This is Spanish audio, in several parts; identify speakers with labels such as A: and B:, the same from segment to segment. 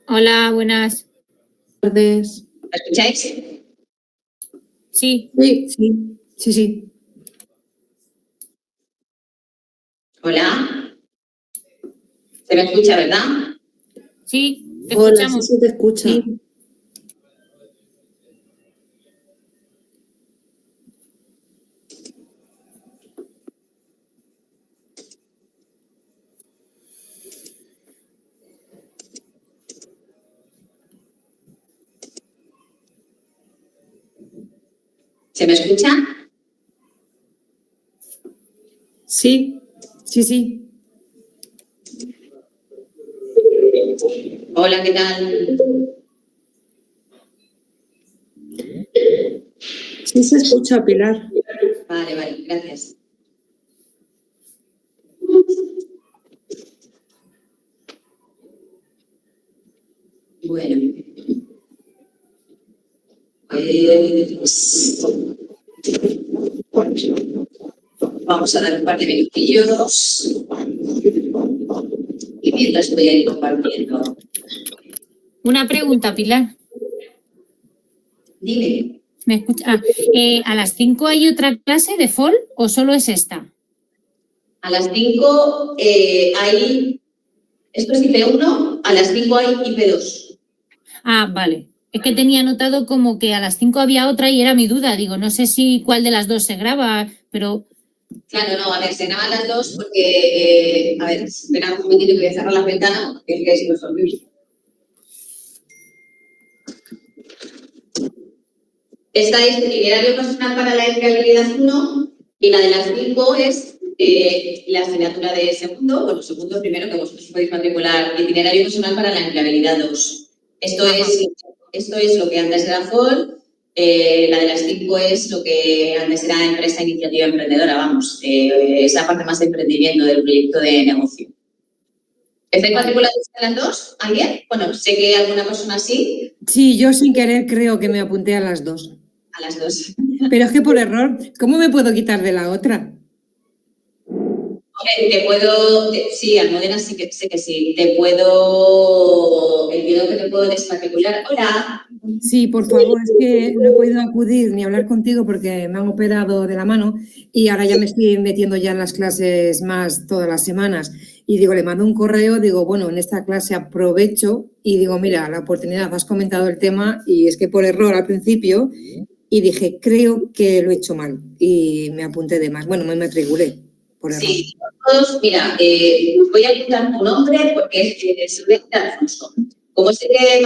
A: Hola, buenas.
B: Tardes.
C: ¿Me escucháis?
A: Sí.
B: Sí.
C: Hola. ¿Se me escucha, verdad?
A: Sí, te
B: Hola,
A: escuchamos.
B: sí se te escucha.
A: Sí.
C: ¿Se me escucha?
B: Sí.
C: Hola, ¿qué tal?
B: Sí se escucha, Pilar.
C: Vale, gracias. Bueno. Vamos a dar un par de minutillos. Y mientras voy a ir compartiendo.
A: Una pregunta, Pilar.
C: Dime.
A: ¿Me escucha? ¿A las 5 hay otra clase de FOL o solo es esta?
C: A las 5 hay... Esto es IP1, a las 5 hay IP2.
A: Ah, vale. Es que tenía notado como que a las 5 había otra y era mi duda. Digo, no sé si cuál de las dos se graba, pero...
C: Claro, no, a ver, se graban las dos porque... a ver, espera un momentito que voy a cerrar la ventana, que es que si no es horrible. Esta es el itinerario personal para la empleabilidad 1 y la de las 5 es la asignatura de segundo primero, que vosotros podéis matricular, itinerario personal para la empleabilidad 2. Esto es lo que antes era FOL, la de las 5 es lo que antes era empresa iniciativa emprendedora, vamos, es la parte más de emprendimiento del proyecto de negocio. ¿Estáis matriculados en las dos? ¿Alguien? Bueno, sé que alguna persona sí.
B: Sí, yo sin querer creo que me apunté a las dos.
C: A las dos.
B: Pero es que por error, ¿cómo me puedo quitar de la otra?
C: Te puedo, sí, Almudena sí que sé que sí. Entiendo que te puedo desmatricular. Hola.
B: Sí, por favor, es que no he podido acudir ni hablar contigo porque me han operado de la mano y ahora ya me estoy metiendo ya en las clases más todas las semanas. Y digo, le mando un correo, digo, bueno, en esta clase aprovecho y digo, mira, la oportunidad, has comentado el tema y es que por error al principio y dije, creo que lo he hecho mal y me apunté de más. Bueno, me matriculé por error.
C: Sí, todos, mira, voy a apuntar tu nombre porque es Silvestre Alfonso. Como sé que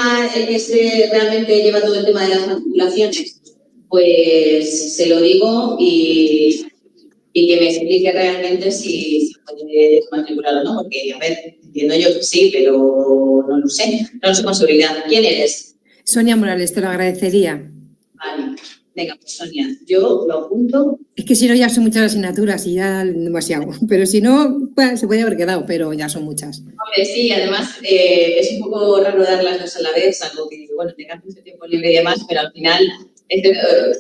C: es realmente lleva todo el tema de las matriculaciones, pues se lo digo y que me explique realmente si puede desmatricular o no, porque, a ver, entiendo yo que sí, pero no lo sé, no lo sé con seguridad. ¿Quién eres?
B: Sonia Morales, te lo agradecería.
C: Vale, venga, pues Sonia, yo lo apunto.
B: Es que si no ya son muchas asignaturas y ya demasiado, pero si no, pues, se puede haber quedado, pero ya son muchas.
C: Hombre, sí, además es un poco raro dar las dos a la vez, algo que, bueno, tengas mucho tiempo libre y demás, pero al final,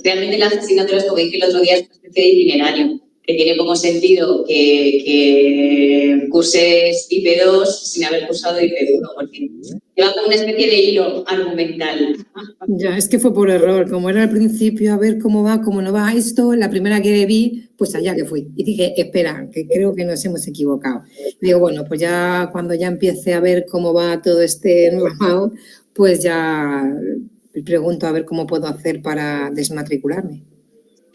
C: realmente las asignaturas, como dije el otro día, es una especie de itinerario, que tiene como sentido que curses IP2 sin haber cursado IP1, porque lleva como una especie de hilo argumental.
B: Ya, es que fue por error, como era al principio, a ver cómo va, cómo no va esto, la primera que vi, pues allá que fui. Y dije, espera, que creo que nos hemos equivocado. Y digo, bueno, pues ya cuando ya empiece a ver cómo va todo este enramado, pues ya pregunto a ver cómo puedo hacer para desmatricularme.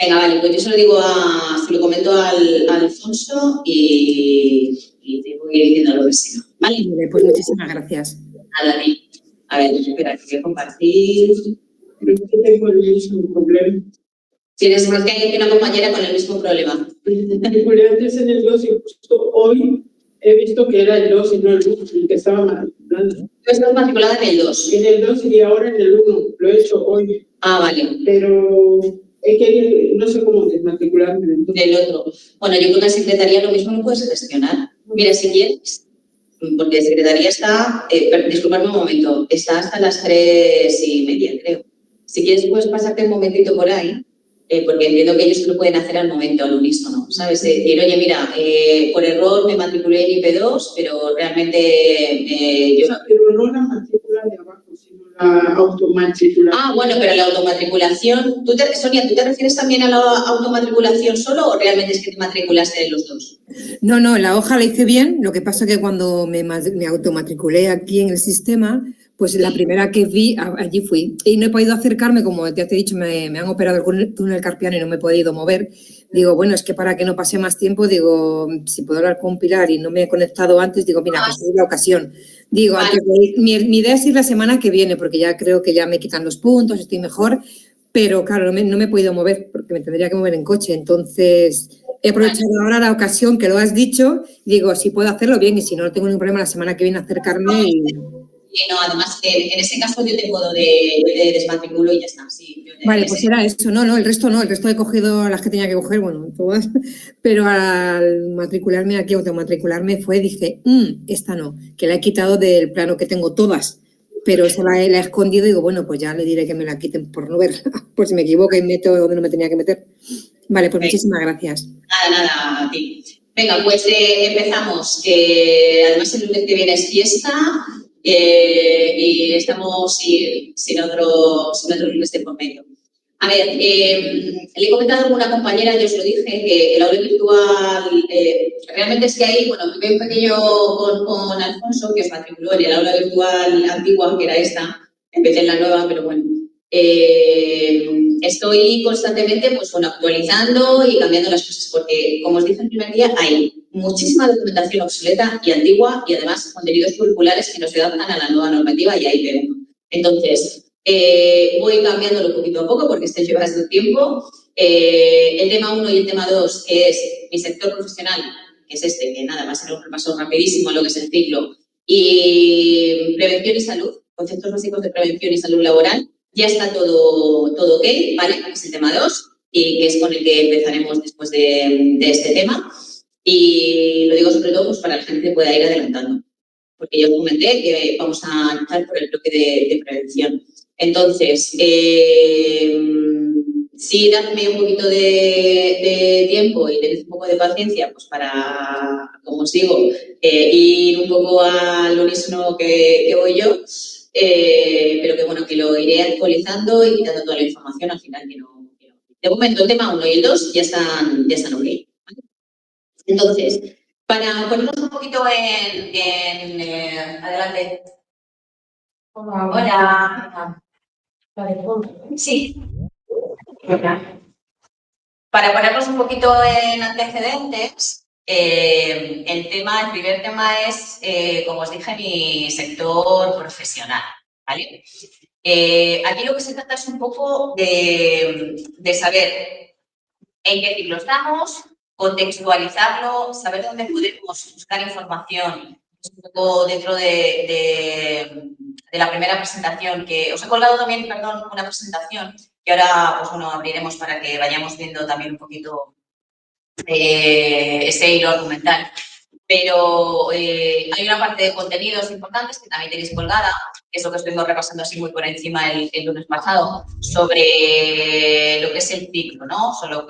C: Venga, vale, pues yo se lo comento al Alfonso y te voy diciendo lo que sea. ¿Vale?
B: Vale, pues muchísimas gracias.
C: Nada, a ver, espera, que voy a compartir.
D: Creo que tengo el mismo problema.
C: Tienes más que hay una compañera con el mismo problema.
D: Matriculé antes en el 2 y justo hoy he visto que era el 2 y no el 1, el que estaba matriculando.
C: Tú estás matriculada en el 2.
D: En el 2 y ahora en el 1, lo he hecho hoy.
C: Ah, vale.
D: Pero he querido, no sé cómo desmatricularme
C: del otro. Bueno, yo creo que en secretaría lo mismo no puedes gestionar. Mira, si quieres, porque en secretaría está, disculpadme un momento, está hasta las 3:30, creo. Si quieres, puedes pasarte un momentito por ahí, porque entiendo que ellos lo pueden hacer al momento, al unísono, ¿sabes? Decir, oye, mira, por error me matriculé en IP2, pero realmente yo...
D: pero no la matrícula de abajo, sino la automatriculación.
C: Ah, bueno, pero la automatriculación, Sonia, ¿tú te refieres también a la automatriculación solo o realmente es que te matriculaste en los dos?
B: No, la hoja la hice bien, lo que pasa que cuando me automatriculé aquí en el sistema, pues la primera que vi, allí fui. Y no he podido acercarme, como ya te he dicho, me han operado el túnel carpiano y no me he podido mover. Digo, bueno, es que para que no pase más tiempo, digo, si puedo hablar con Pilar y no me he conectado antes, digo, mira, pues es la ocasión. Digo,
C: Vale.
B: antes de ir, mi idea es ir la semana que viene, porque ya creo que ya me quitan los puntos, estoy mejor, pero claro, no me he podido mover, porque me tendría que mover en coche. Entonces, he aprovechado ahora la ocasión que lo has dicho, digo, si puedo hacerlo bien y si no, no tengo ningún problema la semana que viene acercarme y...
C: No, además, en ese caso yo te puedo de desmatriculo y ya está. Sí,
B: Vale, pues era eso, el resto he cogido las que tenía que coger, bueno, todas, pero al matricularme aquí, automatricularme dije, esta no, que la he quitado del plano que tengo todas, pero esa la he escondido y digo, bueno, pues ya le diré que me la quiten por no verla, por si me equivoco y meto donde no me tenía que meter. Vale, pues muchísimas gracias.
C: Nada, a ti. Venga, pues empezamos. Además, el lunes que viene es fiesta y estamos sin otro lunes de por medio. A ver, le he comentado a alguna compañera, yo os lo dije, que el aula virtual, realmente es que ahí, bueno, tuve un pequeño con Alfonso, que se matriculó en el aula virtual antigua, que era esta, empecé en la nueva, pero bueno. Estoy constantemente pues, bueno, actualizando y cambiando las cosas, porque, como os dije el primer día, hay muchísima documentación obsoleta y antigua y además contenidos curriculares que no se adaptan a la nueva normativa y ahí veo. Entonces, voy cambiándolo poquito a poco porque esto lleva bastante tiempo. El tema 1 y el tema 2, que es mi sector profesional, que es este, que nada, va a ser un repaso rapidísimo a lo que es el ciclo, y prevención y salud, conceptos básicos de prevención y salud laboral. Ya está todo ok, ¿vale? Es el tema 2 y que es con el que empezaremos después de este tema. Y lo digo sobre todo pues, para que la gente pueda ir adelantando, porque yo os comenté que vamos a empezar por el bloque de prevención. Entonces, sí, dadme un poquito de tiempo y tened un poco de paciencia pues para, como os digo, ir un poco al unísono que voy yo. Pero que bueno, que lo iré actualizando y quitando toda la información al final que no. De momento el tema 1 y el 2 ya están ok. ¿Vale? Entonces, para ponernos un poquito adelante. Hola. Sí. Hola. Para ponernos un poquito en antecedentes, el primer tema es, como os dije, mi sector profesional, ¿vale? Aquí lo que se trata es un poco de saber en qué ciclo estamos, contextualizarlo, saber dónde podemos buscar información. Es un poco dentro de la primera presentación que os he colgado también, perdón, una presentación que ahora pues bueno, abriremos para que vayamos viendo también un poquito ese hilo argumental. Pero hay una parte de contenidos importantes que también tenéis colgada, que es lo que estuvimos repasando así muy por encima el lunes pasado, sobre lo que es el ciclo, ¿no? Sobre lo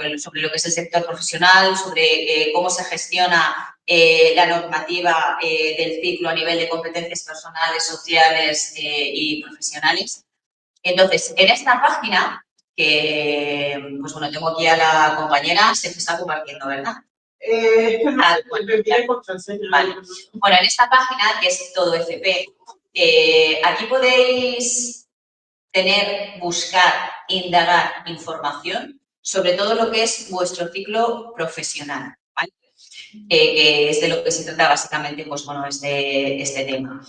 C: que es el sector profesional, sobre cómo se gestiona la normativa del ciclo a nivel de competencias personales, sociales y profesionales. Entonces, en esta página, que pues bueno, tengo aquí a la compañera, se está compartiendo, ¿verdad? Vale. Bueno, en esta página, que es todo FP, aquí podéis buscar, indagar información sobre todo lo que es vuestro ciclo profesional, ¿vale? Que es de lo que se trata básicamente, pues bueno, este tema.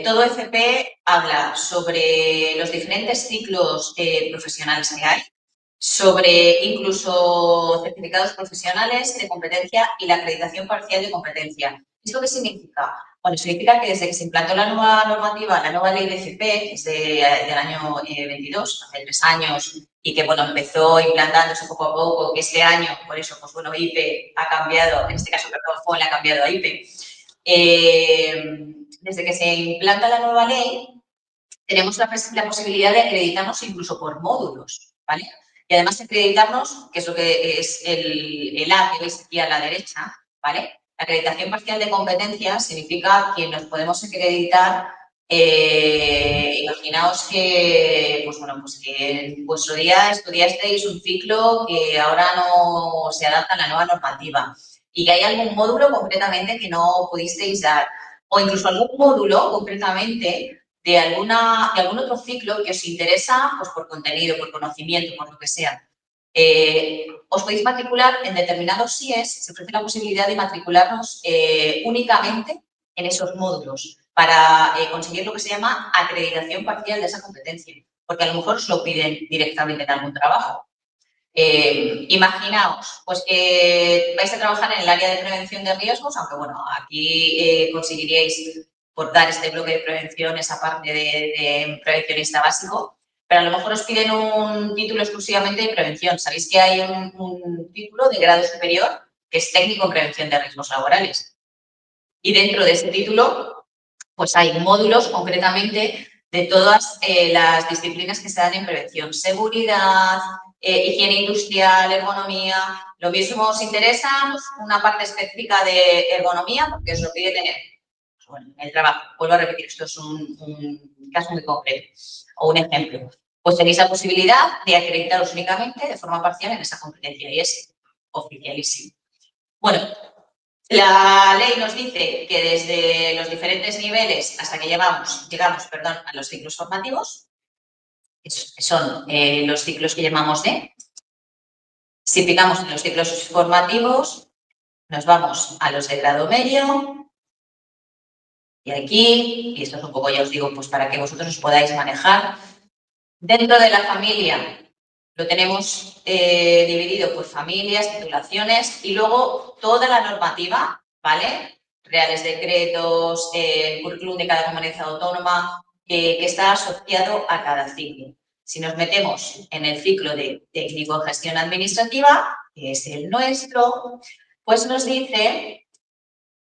C: Todo FP habla sobre los diferentes ciclos profesionales que hay, sobre incluso certificados profesionales de competencia y la acreditación parcial de competencia. ¿Esto qué significa? Bueno, significa que desde que se implantó la nueva normativa, la nueva ley de FP, que es del año 22, hace 3 años, y que, bueno, empezó implantándose poco a poco, que este año, por eso, pues bueno, IPE ha cambiado, en este caso, perdón, FOL ha cambiado a IPE. Desde que se implanta la nueva ley, tenemos la posibilidad de acreditarnos incluso por módulos, ¿vale? Y además acreditarnos, que es lo que es el A que veis aquí a la derecha, ¿vale?
E: La acreditación parcial de competencias significa que nos podemos acreditar. Imaginaos que, pues bueno, pues que en vuestro día estudiasteis un ciclo que ahora no se adapta a la nueva normativa y que hay algún módulo concretamente que no pudisteis dar, o incluso algún módulo concretamente de algún otro ciclo que os interesa, pues por contenido, por conocimiento, por lo que sea. Os podéis matricular en determinados SIES, se ofrece la posibilidad de matricularnos únicamente en esos módulos para conseguir lo que se llama acreditación parcial de esa competencia, porque a lo mejor os lo piden directamente en algún trabajo. Imaginaos, pues que vais a trabajar en el área de prevención de riesgos, aunque bueno, aquí conseguiríais por dar este bloque de prevención, esa parte de prevencionista básico, pero a lo mejor os piden un título exclusivamente de prevención. Sabéis que hay un título de grado superior que es técnico en prevención de riesgos laborales. Y dentro de ese título, pues hay módulos concretamente de todas las disciplinas que se dan en prevención. Seguridad, higiene industrial, ergonomía. Lo mismo os interesa una parte específica de ergonomía, porque os lo pide tener. Pues bueno, el trabajo. Vuelvo a repetir, esto es un caso muy concreto o un ejemplo. Pues tenéis la posibilidad de acreditaros únicamente de forma parcial en esa competencia y es oficialísimo. Bueno, la ley nos dice que desde los diferentes niveles hasta que llegamos a los ciclos formativos, que son los ciclos que llamamos D. Si picamos en los ciclos formativos, nos vamos a los de grado medio. Y aquí, y esto es un poco, ya os digo, pues para que vosotros os podáis manejar. Dentro de la familia lo tenemos dividido por familias, titulaciones y luego toda la normativa, ¿vale? Reales decretos, currículum de cada comunidad autónoma, que está asociado a cada ciclo. Si nos metemos en el ciclo de técnico en gestión administrativa, que es el nuestro, pues nos dice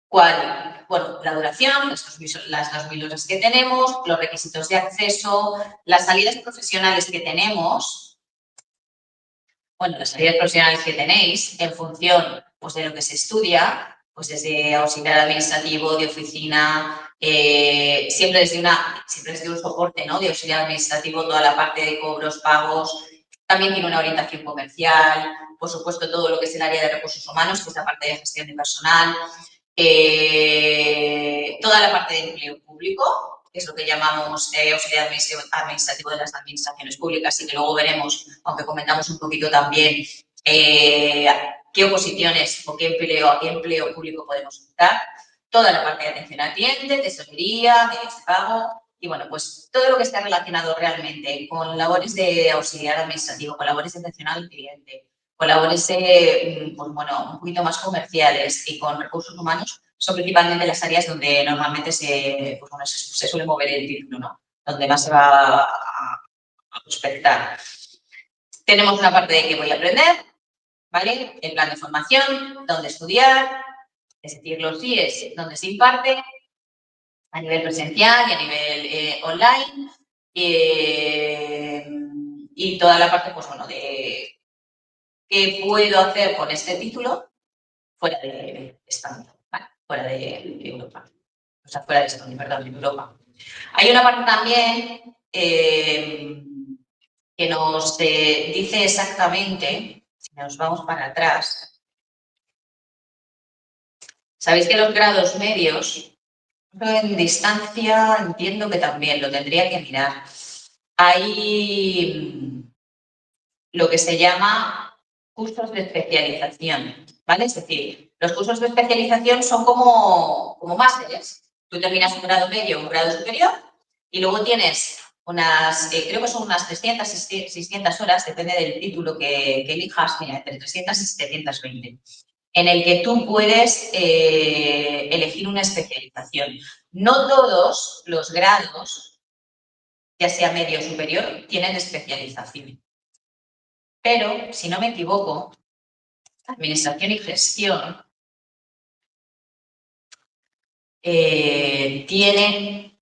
E: cuál, bueno, la duración, las 2.000 horas que tenemos, los requisitos de acceso, las salidas profesionales que tenemos. Bueno, las salidas profesionales que tenéis en función pues, de lo que se estudia, pues desde auxiliar administrativo, de oficina, siempre desde un soporte, ¿no? De auxiliar administrativo, toda la parte de cobros, pagos, también tiene una orientación comercial, por supuesto todo lo que es el área de recursos humanos, que es la parte de gestión de personal, toda la parte de empleo público, que es lo que llamamos auxiliar administrativo de las administraciones públicas y que luego veremos, aunque comentamos un poquito también, qué oposiciones o qué empleo público podemos optar. Toda la parte de atención al cliente, tesorería, medios de pago y, bueno, pues todo lo que está relacionado realmente con labores de auxiliar administrativo, con labores de atención al cliente, con labores, pues, bueno, un poquito más comerciales y con recursos humanos, son principalmente las áreas donde normalmente pues bueno, se suele mover el título, ¿no? Donde más se va a prospectar. Tenemos una parte de qué voy a aprender, ¿vale? El plan de formación, dónde estudiar, es decir, los CIES, donde se imparte, a nivel presencial y a nivel online, y toda la parte, pues bueno, de qué puedo hacer con este título fuera de España, ¿vale? Fuera de Europa. O sea, fuera de España, perdón, de Europa. Hay una parte también que nos dice exactamente, si nos vamos para atrás, sabéis que los grados medios, en distancia entiendo que también lo tendría que mirar. Hay lo que se llama cursos de especialización, ¿vale? Es decir, los cursos de especialización son como másteres. Tú terminas un grado medio o un grado superior y luego tienes unas, creo que son unas 300, 600 horas, depende del título que elijas, mira, entre 300 y 720, en el que tú puedes elegir una especialización. No todos los grados, ya sea medio o superior, tienen especialización. Pero, si no me equivoco, administración y gestión tiene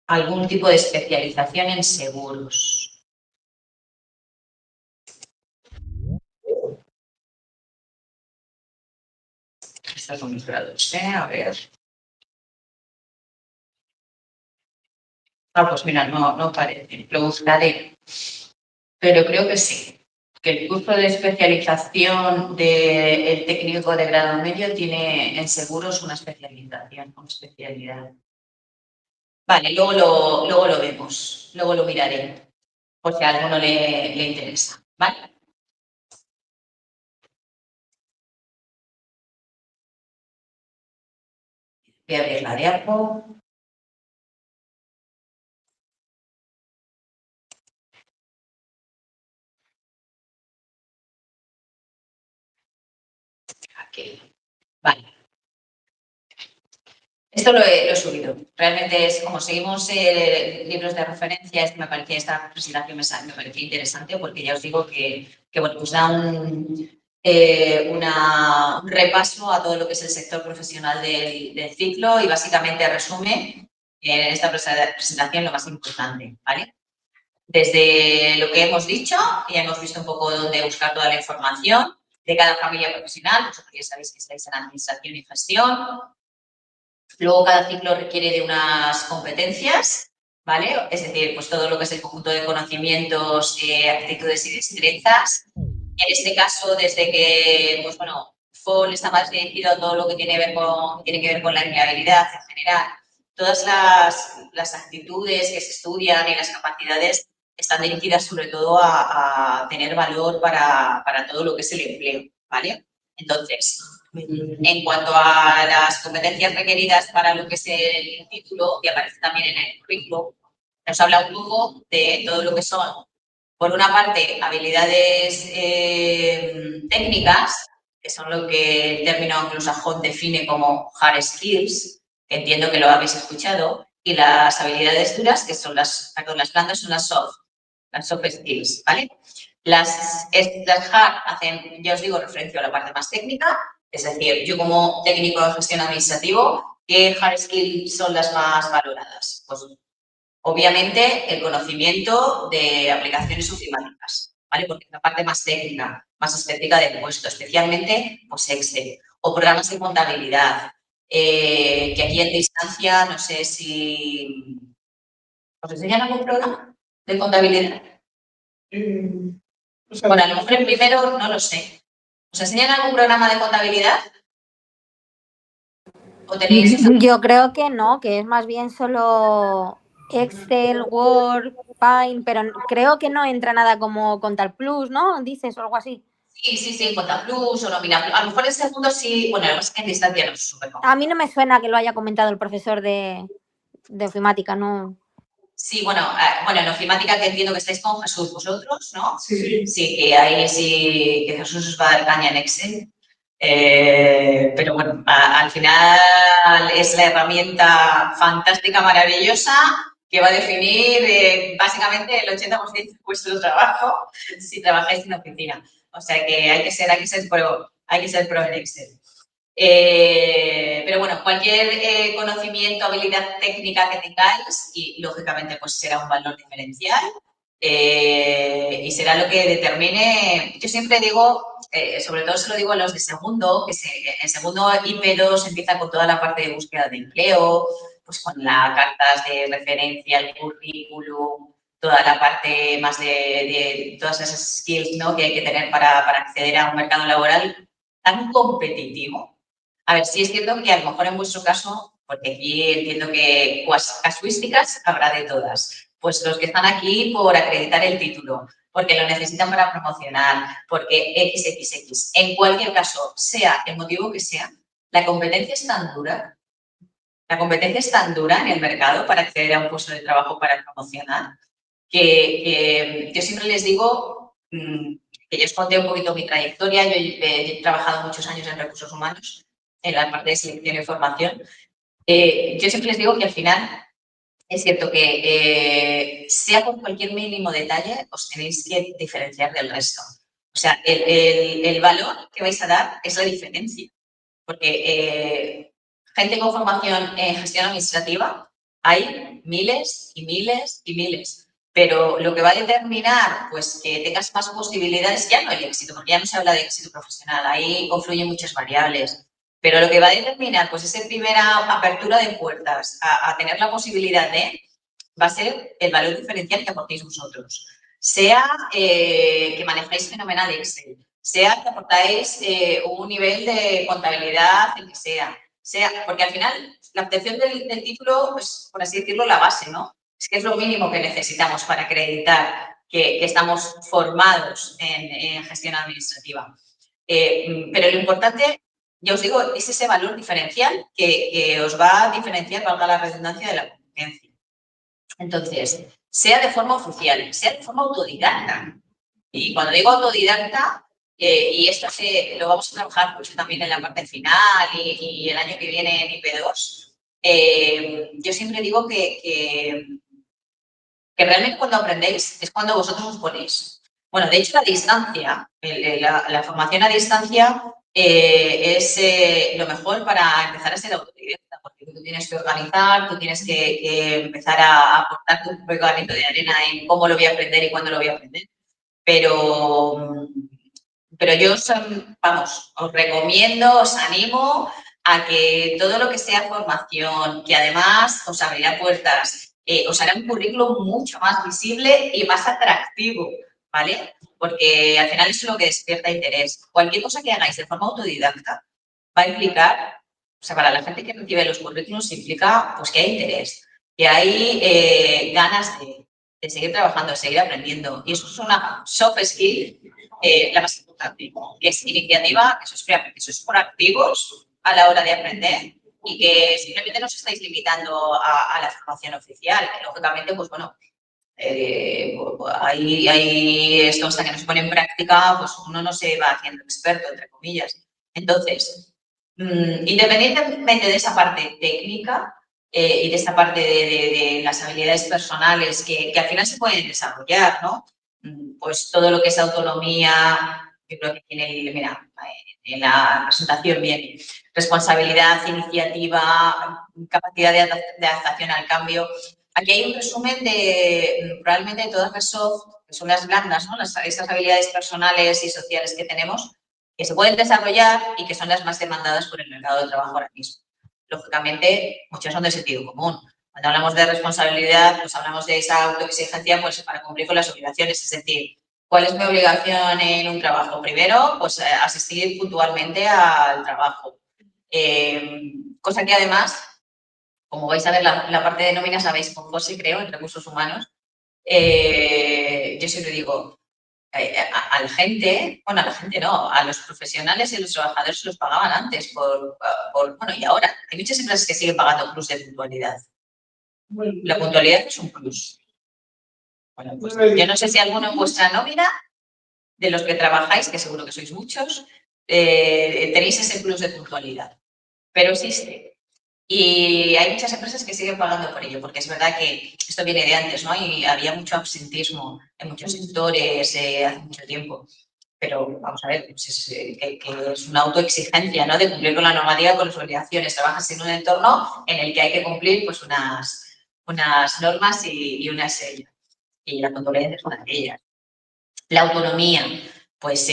E: algún tipo de especialización en seguros. Estos son mis grados, a ver. Ah, pues mira, no parece, lo buscaré. Pero creo que sí, que el curso de especialización del técnico de grado medio tiene en seguros una especialización, una especialidad. Vale, luego lo vemos, luego lo miraré, por si a alguno le interesa, ¿vale? Voy a abrir la diapo. Aquí. Vale. Esto lo he subido. Realmente es como seguimos libros de referencia, me parecía esta presentación me parecía interesante porque ya os digo que bueno, pues da un repaso a todo lo que es el sector profesional del ciclo y básicamente resume en esta presentación lo más importante, ¿vale? Desde lo que hemos dicho, ya hemos visto un poco dónde buscar toda la información de cada familia profesional, vosotros ya sabéis que estáis en administración y gestión. Luego, cada ciclo requiere de unas competencias, ¿vale? Es decir, pues todo lo que es el conjunto de conocimientos, actitudes y destrezas. En este caso, desde que, pues bueno, FOL está más dirigido a todo lo que tiene que ver con la empleabilidad en general. Todas las actitudes que se estudian y las capacidades están dirigidas sobre todo a tener valor para todo lo que es el empleo, ¿vale? Entonces, en cuanto a las competencias requeridas para lo que es el título, que aparece también en el currículum, nos habla un poco de todo lo que son, por una parte, habilidades técnicas, que son lo que el término anglosajón define como hard skills, que entiendo que lo habéis escuchado, y las habilidades duras, que son las blandas, son las soft skills, ¿vale? Las hard hacen, ya os digo, referencia a la parte más técnica, es decir, yo como técnico de gestión administrativo, ¿qué hard skills son las más valoradas? Pues obviamente el conocimiento de aplicaciones ofimáticas, ¿vale? Porque es la parte más técnica, más específica del puesto, especialmente pues Excel o programas de contabilidad, que aquí en distancia no sé si os enseñan algún programa de contabilidad. Bueno, a lo mejor el primero no lo sé. ¿Os enseñan algún programa de contabilidad? ¿O tenéis?
F: Yo creo que no, que es más bien solo Excel, Word, Paint, pero creo que no entra nada como Contar Plus, ¿no? Dices o algo así.
E: Sí, Contar Plus o Nómina Plus. A lo mejor el segundo sí, bueno, además que en distancia no es súper cómodo.
F: A mí no me suena que lo haya comentado el profesor de ofimática, ¿no?
E: Sí, bueno, en ofimática que entiendo que estáis con Jesús vosotros, ¿no?
D: Sí.
E: Sí, que ahí sí que Jesús os va a dar caña en Excel. Pero bueno, al final es la herramienta fantástica, maravillosa, que va a definir básicamente el 80% de vuestro trabajo si trabajáis en oficina. O sea que hay que ser pro en Excel. Pero bueno, cualquier conocimiento, habilidad técnica que tengáis y lógicamente pues será un valor diferencial y será lo que determine. Yo siempre digo, sobre todo se lo digo a los de segundo, que en segundo IP2 empieza con toda la parte de búsqueda de empleo, pues con las cartas de referencia, el currículum, toda la parte más de todas esas skills, ¿no?, que hay que tener para acceder a un mercado laboral tan competitivo. A ver, sí es cierto que a lo mejor en vuestro caso, porque aquí entiendo que casuísticas habrá de todas, pues los que están aquí por acreditar el título, porque lo necesitan para promocionar, porque XXX. En cualquier caso, sea el motivo que sea, la competencia es tan dura en el mercado para acceder a un puesto de trabajo para promocionar, que yo siempre les digo que yo os conté un poquito mi trayectoria. Yo he trabajado muchos años en recursos humanos, en la parte de selección y formación. Yo siempre les digo que al final es cierto que sea por cualquier mínimo detalle os tenéis que diferenciar del resto. O sea, el valor que vais a dar es la diferencia. Porque gente con formación en gestión administrativa hay miles y miles y miles. Pero lo que va a determinar pues que tengas más posibilidades, ya no el éxito, porque ya no se habla de éxito profesional, ahí confluyen muchas variables. Pero lo que va a determinar, pues, esa primera apertura de puertas a tener la posibilidad va a ser el valor diferencial que aportéis vosotros. Sea que manejáis fenomenal Excel, sea que aportáis un nivel de contabilidad, el que sea, porque al final la obtención del título es, por así decirlo, la base, ¿no? Es que es lo mínimo que necesitamos para acreditar que estamos formados en gestión administrativa. Pero lo importante, ya os digo, es ese valor diferencial que os va a diferenciar, valga la redundancia, de la competencia. Entonces, sea de forma oficial, sea de forma autodidacta. Y cuando digo autodidacta, y esto lo vamos a trabajar pues, también en la parte final y el año que viene en IP2, yo siempre digo que realmente cuando aprendéis es cuando vosotros os ponéis. Bueno, de hecho, la distancia, la formación a distancia es lo mejor para empezar a ser autodidacta, porque tú tienes que organizar, tú tienes que empezar a aportar tu propio granito de arena en cómo lo voy a aprender y cuándo lo voy a aprender. Pero yo os recomiendo, os animo a que todo lo que sea formación, que además os abrirá puertas, os hará un currículum mucho más visible y más atractivo, ¿vale? Porque al final eso es lo que despierta interés. Cualquier cosa que hagáis de forma autodidacta va a implicar, o sea, para la gente que recibe los currículums implica pues que hay interés, que hay ganas de seguir trabajando, de seguir aprendiendo. Y eso es una soft skill, la más importante, que es iniciativa, que sois proactivos a la hora de aprender y que simplemente no os estáis limitando a la formación oficial, que lógicamente, pues bueno, hay esto hasta que no se pone en práctica, pues uno no se va haciendo experto, entre comillas. Entonces, independientemente de esa parte técnica y de esta parte de las habilidades personales que al final se pueden desarrollar, ¿no? Pues todo lo que es autonomía, yo creo que tiene, mira, en la presentación viene responsabilidad, iniciativa, capacidad de adaptación al cambio. Aquí hay un resumen de probablemente de todas las soft, que son las blandas, ¿no? Esas habilidades personales y sociales que tenemos, que se pueden desarrollar y que son las más demandadas por el mercado de trabajo ahora mismo. Lógicamente, muchas son de sentido común. Cuando hablamos de responsabilidad, pues hablamos de esa autoexigencia pues, para cumplir con las obligaciones. Es decir, ¿cuál es mi obligación en un trabajo? Primero, pues asistir puntualmente al trabajo. Cosa que además, como vais a ver, la parte de nómina sabéis con José, creo, en recursos humanos. Yo siempre digo, a la gente no, a los profesionales y a los trabajadores se los pagaban antes bueno, y ahora hay muchas empresas que siguen pagando plus de puntualidad. La puntualidad es un plus. Bueno, pues yo no sé si alguno en vuestra nómina, de los que trabajáis, que seguro que sois muchos, tenéis ese plus de puntualidad, pero existe. Y hay muchas empresas que siguen pagando por ello, porque es verdad que esto viene de antes, ¿no? Y había mucho absentismo en muchos sectores hace mucho tiempo. Pero vamos a ver, pues que es una autoexigencia, ¿no? De cumplir con la normativa, con las obligaciones. Trabajas en un entorno en el que hay que cumplir pues unas normas y unas sellas. Y la puntualidad es una de ellas. La autonomía, pues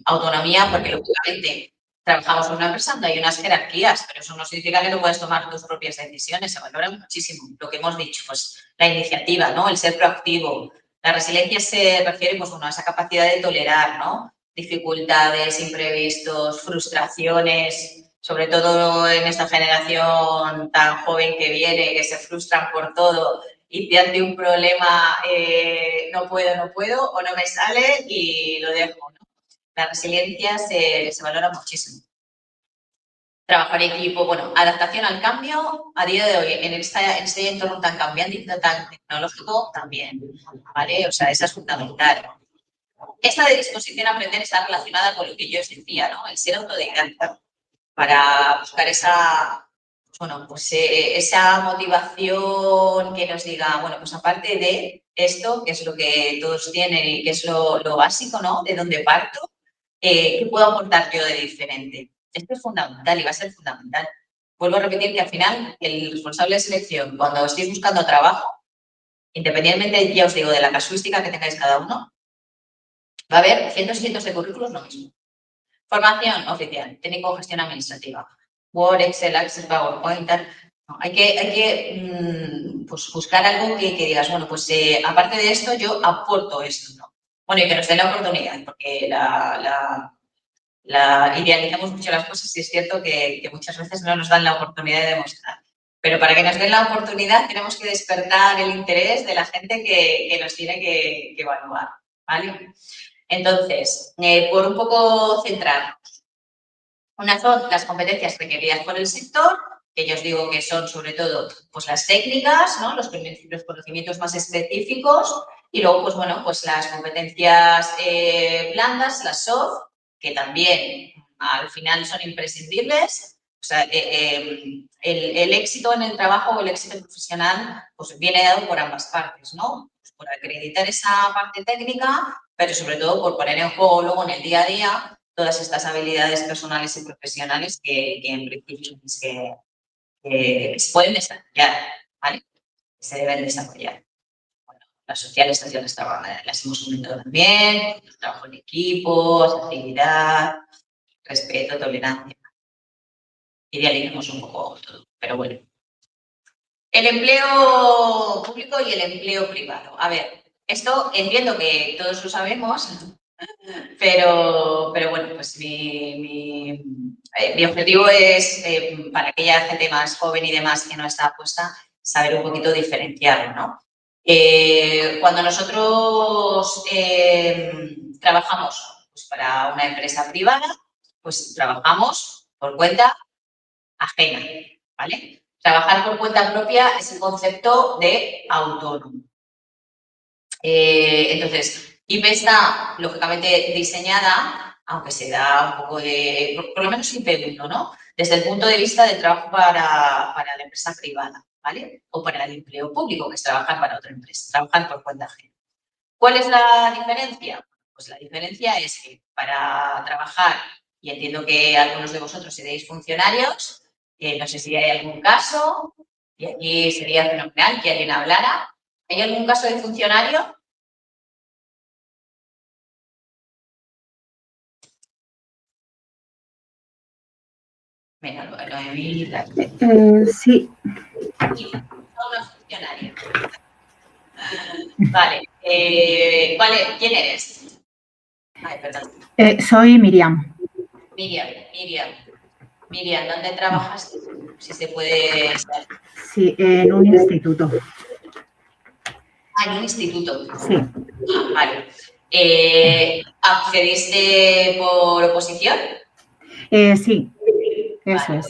E: autonomía porque lógicamente trabajamos en una empresa donde hay unas jerarquías, pero eso no significa que no puedas tomar tus propias decisiones, se valora muchísimo. Lo que hemos dicho, pues la iniciativa, ¿no? El ser proactivo. La resiliencia se refiere, pues bueno, a esa capacidad de tolerar, ¿no? Dificultades, imprevistos, frustraciones, sobre todo en esta generación tan joven que viene, que se frustran por todo y te ante un problema no puedo o no me sale y lo dejo, ¿no? La resiliencia se valora muchísimo. Trabajar en equipo, bueno, adaptación al cambio, a día de hoy, en este entorno tan cambiante y tan tecnológico, también, ¿vale? O sea, esa es fundamental. Esta de disposición a aprender está relacionada con lo que yo os decía, ¿no? El ser autodidacta, para buscar esa motivación que nos diga, bueno, pues aparte de esto, que es lo que todos tienen y que es lo básico, ¿no? De dónde parto, ¿qué puedo aportar yo de diferente? Esto es fundamental y va a ser fundamental. Vuelvo a repetir que al final el responsable de selección, cuando estéis buscando trabajo, independientemente, ya os digo, de la casuística que tengáis cada uno, va a haber cientos y cientos de currículos lo mismo. Formación oficial, técnico gestión administrativa. Word, Excel, Access, PowerPoint, tal. No, hay que pues buscar algo que digas, bueno, pues aparte de esto yo aporto esto, ¿no? Bueno, y que nos den la oportunidad, porque idealizamos mucho las cosas y es cierto que muchas veces no nos dan la oportunidad de demostrar. Pero para que nos den la oportunidad tenemos que despertar el interés de la gente que nos tiene que evaluar, ¿vale? Entonces, por un poco centrarnos. Unas son las competencias requeridas por el sector, que yo os digo que son sobre todo pues, las técnicas, ¿no? Los conocimientos más específicos y luego, pues bueno, pues las competencias blandas, las soft, que también al final son imprescindibles. O sea, el éxito en el trabajo o el éxito profesional pues viene dado por ambas partes, ¿no? Pues por acreditar esa parte técnica, pero sobre todo por poner en juego luego en el día a día todas estas habilidades personales y profesionales que en principio que se pueden desarrollar, ¿vale? Que se deben desarrollar. Bueno, las sociales ya las hemos comentado también, trabajo en equipo, actividad, respeto, tolerancia. Idealizamos un poco todo, pero bueno. El empleo público y el empleo privado. A ver, esto entiendo que todos lo sabemos, pero bueno, pues mi objetivo es, para aquella gente más joven y demás que no está puesta, saber un poquito diferenciarlo, ¿no? Cuando nosotros trabajamos pues, para una empresa privada, pues trabajamos por cuenta ajena, ¿vale? Trabajar por cuenta propia es el concepto de autónomo. Entonces, IPE está, lógicamente, diseñada, aunque se da un poco de, por lo menos IPE1, ¿no? Desde el punto de vista del trabajo para la empresa privada, ¿vale? O para el empleo público, que es trabajar para otra empresa, trabajar por cuenta ajena. ¿Cuál es la diferencia? Pues la diferencia es que para trabajar, y entiendo que algunos de vosotros seréis funcionarios, no sé si hay algún caso, y aquí sería fenomenal que alguien hablara. ¿Hay algún caso de funcionario? Venga, Noemí.
G: Sí.
E: Son los funcionarios. Vale. ¿Quién eres? Ay, perdón.
G: Soy Miriam.
E: Miriam, ¿dónde trabajas? Si se puede saber.
G: Sí, en un instituto.
E: En un instituto.
G: Sí.
E: Vale. ¿Accediste por oposición?
G: Sí, eso es.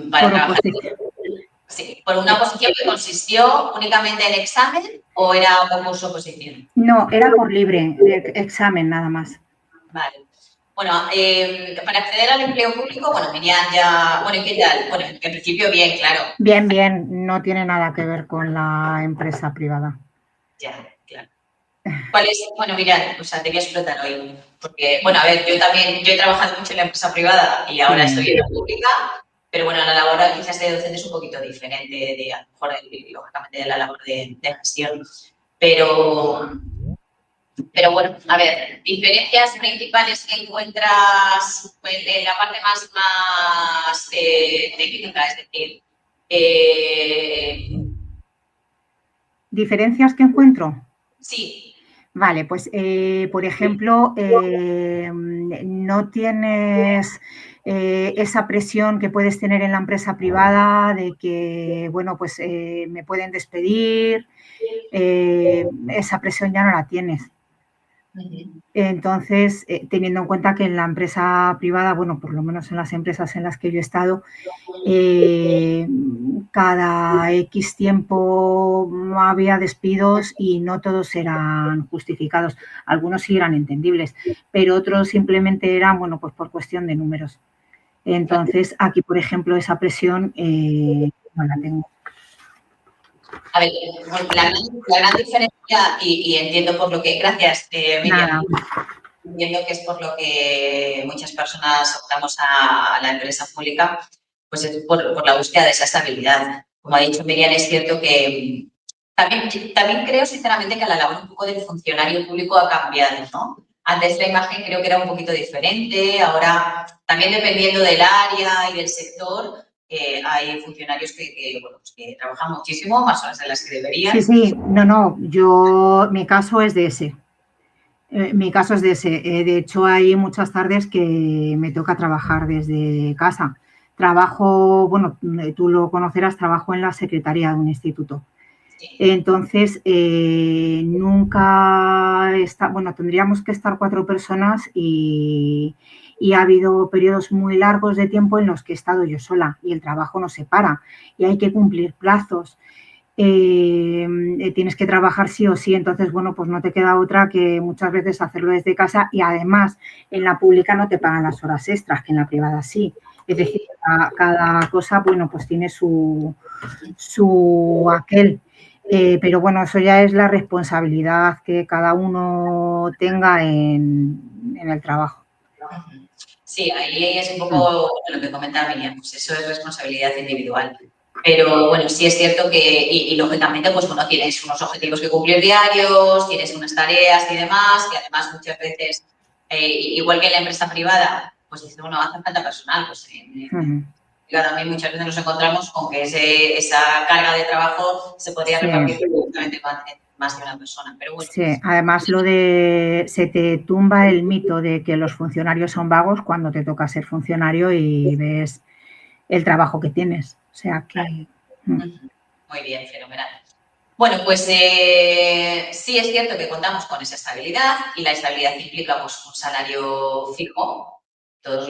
E: Para
G: Por
E: trabajar.
G: oposición.
E: Sí, por una oposición que consistió únicamente en examen o era concurso oposición.
G: No, era por libre, examen nada más.
E: Vale. Bueno, para acceder al empleo público, bueno, Miriam ya... Bueno, ¿qué tal? Bueno, en principio bien, claro.
G: Bien, no tiene nada que ver con la empresa privada.
E: Ya, claro. ¿Cuál es? Bueno, Miriam, o sea, te voy a explotar hoy. Porque, bueno, a ver, yo he trabajado mucho en la empresa privada y ahora estoy en la pública, pero bueno, la labor quizás de docente es un poquito diferente de, a lo mejor, lógicamente, de la labor de gestión. Pero bueno, a ver, diferencias principales que encuentras en la parte más técnica, es decir...
G: ¿Diferencias que encuentro?
E: Sí.
G: Vale, pues, por ejemplo, no tienes esa presión que puedes tener en la empresa privada de que, bueno, pues me pueden despedir, esa presión ya no la tienes. Entonces, teniendo en cuenta que en la empresa privada, bueno, por lo menos en las empresas en las que yo he estado, cada X tiempo había despidos y no todos eran justificados. Algunos sí eran entendibles, pero otros simplemente eran, bueno, pues por cuestión de números. Entonces, aquí, por ejemplo, esa presión no la tengo.
E: A ver, la gran diferencia, y entiendo por lo que... Gracias, Miriam. Entiendo que es por lo que muchas personas optamos a la empresa pública, pues es por la búsqueda de esa estabilidad. Como ha dicho Miriam, es cierto que también creo, sinceramente, que la labor un poco del funcionario público ha cambiado, ¿no? Antes la imagen creo que era un poquito diferente, ahora también dependiendo del área y del sector, hay funcionarios bueno, pues que trabajan muchísimo, más horas de las que deberían.
G: Sí, no, mi caso es de ese. De hecho, hay muchas tardes que me toca trabajar desde casa. Trabajo, bueno, tú lo conocerás, trabajo en la secretaría de un instituto. Entonces, nunca está, bueno, tendríamos que estar 4 personas y ha habido periodos muy largos de tiempo en los que he estado yo sola y el trabajo no se para y hay que cumplir plazos. Tienes que trabajar sí o sí, entonces, bueno, pues no te queda otra que muchas veces hacerlo desde casa y además en la pública no te pagan las horas extras, que en la privada sí. Es decir, cada cosa, bueno, pues tiene su aquel. Pero bueno, eso ya es la responsabilidad que cada uno tenga en el trabajo.
E: Sí, ahí es un poco lo que comentaba Miriam, pues eso es responsabilidad individual. Pero bueno, sí es cierto que, y lógicamente, pues bueno, tienes unos objetivos que cumplir diarios, tienes unas tareas y demás, que además muchas veces, igual que en la empresa privada, pues dices, bueno, hace falta personal, pues también muchas veces nos encontramos con que esa carga de trabajo se podría repartir perfectamente más de una persona. Pero bueno.
G: Sí, además se te tumba el mito de que los funcionarios son vagos cuando te toca ser funcionario y ves el trabajo que tienes. O sea que...
E: Muy bien, fenomenal. Bueno, pues sí es cierto que contamos con esa estabilidad y la estabilidad implica pues, un salario fijo todos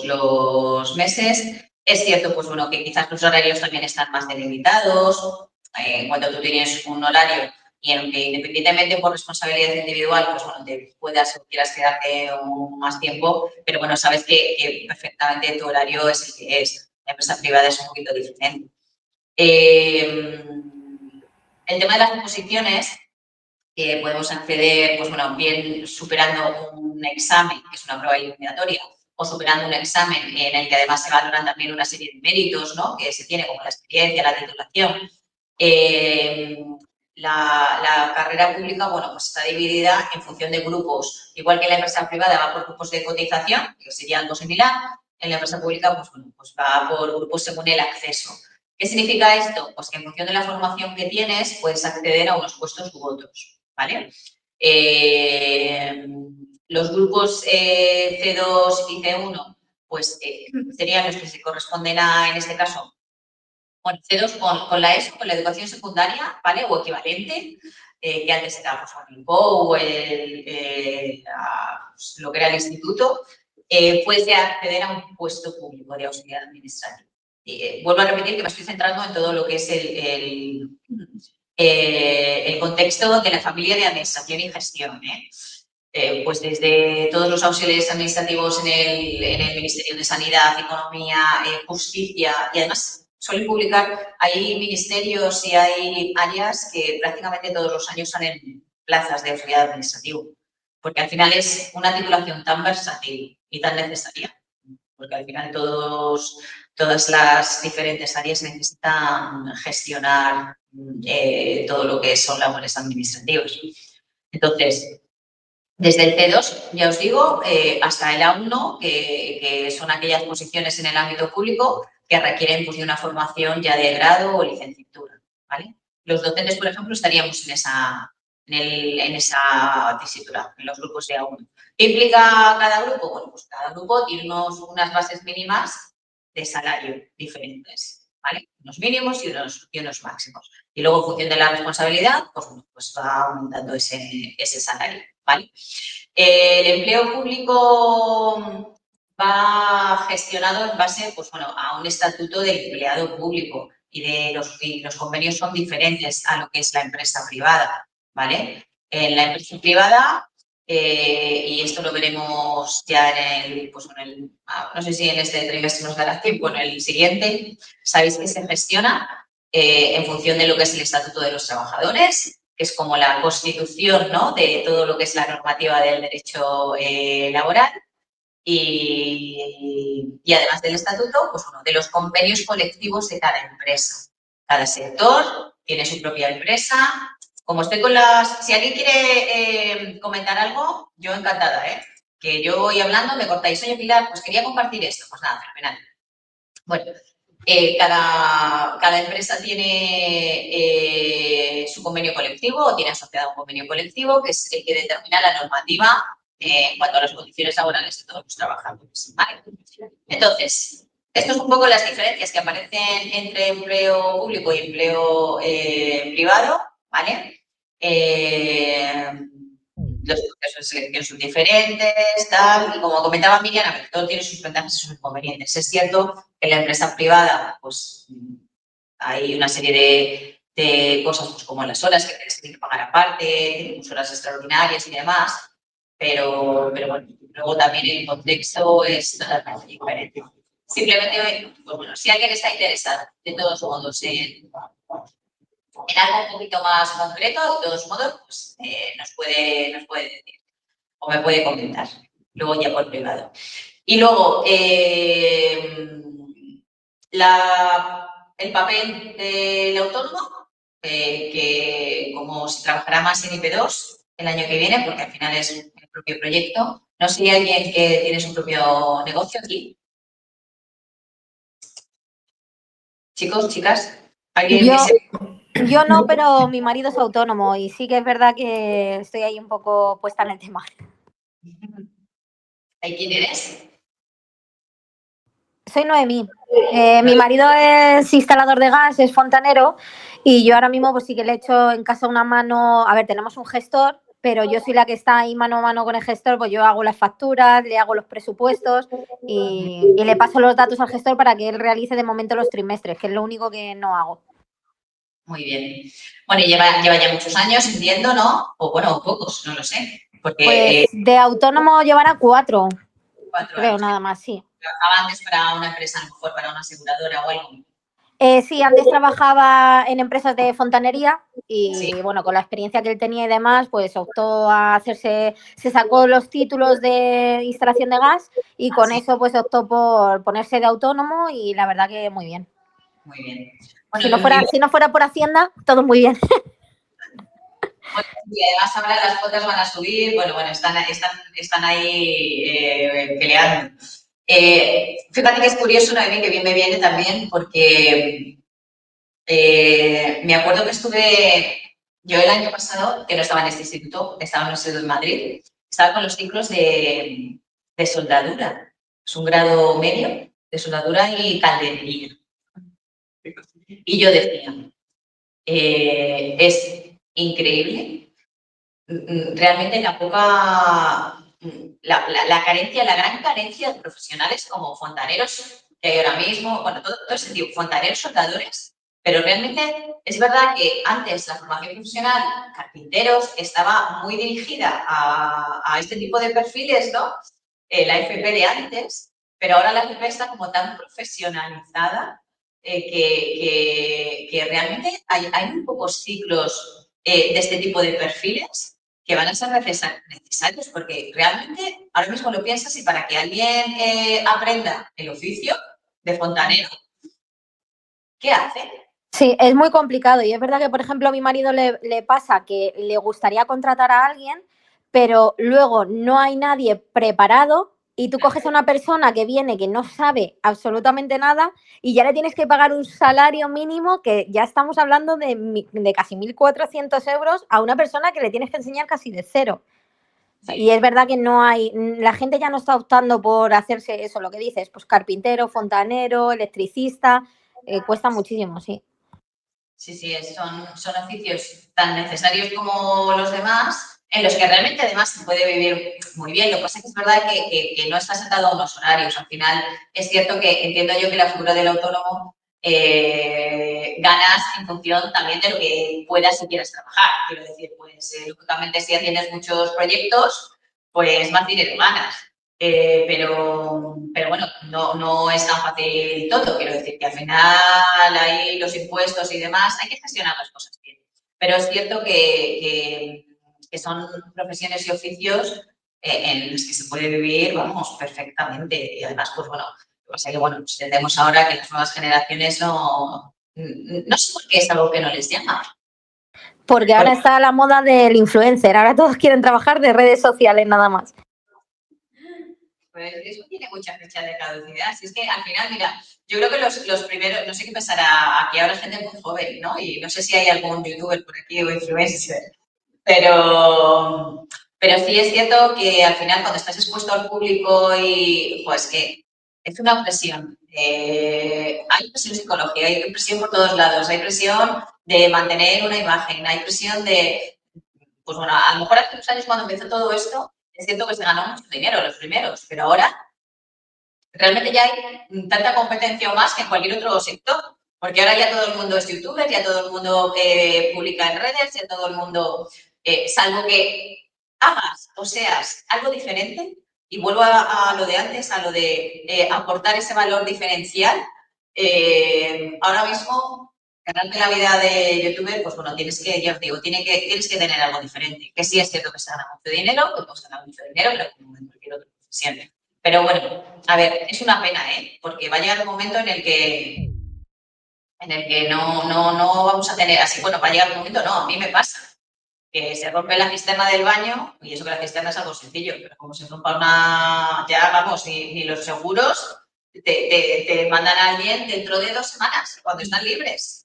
E: los meses. Es cierto, pues bueno, que quizás los horarios también están más delimitados. Cuando tú tienes un horario y en que independientemente por responsabilidad individual, pues bueno, te puedas o quieras quedarte más tiempo, pero bueno, sabes que perfectamente tu horario es el que es. La empresa privada es un poquito diferente. El tema de las oposiciones, que podemos acceder, pues bueno, bien superando un examen, que es una prueba eliminatoria, o superando un examen en el que además se valoran también una serie de méritos, ¿no?, que se tiene, como la experiencia, la titulación. La carrera pública, bueno, pues está dividida en función de grupos. Igual que en la empresa privada va por grupos de cotización, que sería algo similar, en la empresa pública, pues bueno, pues va por grupos según el acceso. ¿Qué significa esto? Pues que en función de la formación que tienes, puedes acceder a unos puestos u otros, ¿vale? Los grupos C2 y C1, pues serían los que se corresponden a, en este caso, bueno, C2 con la ESO, con la educación secundaria, ¿vale? O equivalente, que antes era pues, el POU o lo que era el instituto, puedes acceder a un puesto público de auxiliar administrativo. Vuelvo a repetir que me estoy centrando en todo lo que es el contexto de la familia de administración y gestión, pues desde todos los auxiliares administrativos en el Ministerio de Sanidad, Economía, Justicia, y además suelen publicar, hay ministerios y hay áreas que prácticamente todos los años salen plazas de auxiliar administrativo, porque al final es una titulación tan versátil y tan necesaria, porque al final todas las diferentes áreas necesitan gestionar todo lo que son labores administrativas. Entonces, desde el C2, ya os digo, hasta el A1, que son aquellas posiciones en el ámbito público que requieren pues, de una formación ya de grado o licenciatura, ¿vale? Los docentes, por ejemplo, estaríamos en esa tesitura, en los grupos de A1. ¿Qué implica cada grupo? Bueno, pues cada grupo tiene unas bases mínimas de salario diferentes, ¿vale? Unos mínimos y unos máximos. Y luego, en función de la responsabilidad, pues va aumentando ese salario, ¿vale? El empleo público va gestionado en base, pues bueno, a un estatuto de empleado público y los convenios son diferentes a lo que es la empresa privada, ¿vale? En la empresa privada, y esto lo veremos ya no sé si en este trimestre nos dará tiempo, en el siguiente, sabéis que se gestiona en función de lo que es el Estatuto de los Trabajadores, que es como la constitución, ¿no?, de todo lo que es la normativa del derecho laboral. Y además del estatuto, pues bueno, de los convenios colectivos de cada empresa. Cada sector tiene su propia empresa como estoy con si alguien quiere comentar algo, yo encantada, que yo voy hablando, me cortáis, oye Pilar, pues quería compartir esto, pues nada, fenomenal. Bueno, cada empresa tiene su convenio colectivo o tiene asociado un convenio colectivo que es el que determina la normativa en cuanto a las condiciones laborales de todos los trabajadores, ¿vale? Entonces, esto es un poco las diferencias que aparecen entre empleo público y empleo privado, ¿vale? Los procesos de selección son diferentes, tal, y como comentaba Miriam, a ver, todo tiene sus ventajas y sus inconvenientes. Es cierto que en la empresa privada, pues, hay una serie de cosas, pues, como las horas que se tienen que pagar aparte, pues, horas extraordinarias y demás, pero bueno, luego también el contexto es totalmente diferente. Simplemente, pues bueno, si alguien está interesado, de todos modos, en algo un poquito más concreto, de todos modos, pues, nos puede decir o me puede comentar, luego ya por privado. Y luego, el papel del autónomo, que como se trabajará más en IP2 el año que viene, porque al final es el propio proyecto. No sé si hay alguien que tiene su propio negocio aquí. Chicos, chicas, ¿alguien que se...
F: Yo no, pero mi marido es autónomo y sí que es verdad que estoy ahí un poco puesta en el tema.
E: ¿Y quién eres?
F: Soy Noemí. Mi marido es instalador de gas, es fontanero y yo ahora mismo pues sí que le echo en casa una mano. A ver, tenemos un gestor, pero yo soy la que está ahí mano a mano con el gestor, pues yo hago las facturas, le hago los presupuestos y le paso los datos al gestor para que él realice de momento los trimestres, que es lo único que no hago.
E: Muy bien. Bueno, y lleva ya muchos años, entiendo, ¿no? O bueno, pocos, no lo sé. Porque,
F: pues de autónomo llevará 4 creo,
E: años.
F: nada más, sí.
E: ¿Trabajaba antes para una empresa, a lo mejor para una aseguradora o algo?
F: Sí, antes trabajaba en empresas de fontanería y,
E: sí,
F: bueno, con la experiencia que él tenía y demás, pues optó a hacerse, se sacó los títulos de instalación de gas y con eso pues optó por ponerse de autónomo y la verdad que muy bien.
E: Muy bien. Bueno,
F: si no fuera por Hacienda, todo muy bien.
E: Bueno, y además ahora las cuotas van a subir, bueno, están ahí peleando. Fíjate que es curioso, Noemí, que bien me viene también porque me acuerdo que estuve, yo el año pasado, que no estaba en este instituto, estaba en un instituto en Madrid, estaba con los ciclos de soldadura. Es un grado medio de soldadura y calderería. Y yo decía, es increíble, realmente la gran carencia de profesionales como fontaneros que hay ahora mismo, bueno, todo ese tipo, fontaneros, soldadores, pero realmente es verdad que antes la formación profesional, carpinteros, estaba muy dirigida a este tipo de perfiles, ¿no? La FP de antes, pero ahora la FP está como tan profesionalizada que realmente hay muy pocos ciclos de este tipo de perfiles que van a ser necesarios, porque realmente ahora mismo lo piensas y para que alguien aprenda el oficio de fontanero, ¿qué hace?
F: Sí, es muy complicado y es verdad que, por ejemplo, a mi marido le pasa que le gustaría contratar a alguien, pero luego no hay nadie preparado y tú coges a una persona que viene que no sabe absolutamente nada y ya le tienes que pagar un salario mínimo que ya estamos hablando de casi 1.400 euros a una persona que le tienes que enseñar casi de cero. Sí. Y es verdad que no hay, la gente ya no está optando por hacerse eso, lo que dices, pues carpintero, fontanero, electricista, cuesta muchísimo, sí.
E: Sí, son oficios tan necesarios como los demás, en los que realmente además se puede vivir muy bien. Lo que pasa es que es verdad que no estás atado a unos horarios. Al final es cierto que entiendo yo que la figura del autónomo ganas en función también de lo que puedas y quieras trabajar. Quiero decir, pues lógicamente si ya tienes muchos proyectos, pues más dinero ganas. Pero bueno, no es tan fácil todo. Quiero decir que al final hay los impuestos y demás, hay que gestionar las cosas bien. Pero es cierto que son profesiones y oficios en los que se puede vivir, vamos, perfectamente. Y además, pues bueno, o sea que bueno, pues entendemos ahora que las nuevas generaciones no sé por qué es algo que no les llama.
F: Porque ahora está la moda del influencer, ahora todos quieren trabajar de redes sociales nada más.
E: Pues eso tiene mucha fecha de caducidad. Si es que al final, mira, yo creo que los primeros, no sé qué pensará, aquí ahora gente muy joven, ¿no? Y no sé si hay algún youtuber por aquí o influencer, pero sí es cierto que al final cuando estás expuesto al público y pues que es una presión. Hay presión psicológica, hay presión por todos lados, hay presión de mantener una imagen, hay presión de, pues bueno, a lo mejor hace unos años cuando empezó todo esto, es cierto que se ganó mucho dinero los primeros, pero ahora realmente ya hay tanta competencia o más que en cualquier otro sector. Porque ahora ya todo el mundo es youtuber, ya todo el mundo publica en redes, ya todo el mundo, salvo que hagas o seas algo diferente, y vuelvo a lo de antes, a lo de aportar ese valor diferencial, ahora mismo ganarte la vida de youtuber, pues bueno, tienes que, ya os digo, tienes que tener algo diferente. Que sí es cierto que se gana mucho dinero, que puedes ganar mucho dinero, pero como en cualquier otra profesión. Pero bueno, a ver, es una pena, porque va a llegar un momento en el que no vamos a tener, así, bueno, va a llegar un momento, no, a mí me pasa, que se rompe la cisterna del baño, y eso que la cisterna es algo sencillo, pero como se rompa una, ya vamos, ni los seguros te mandan a alguien dentro de 2 semanas, cuando están libres.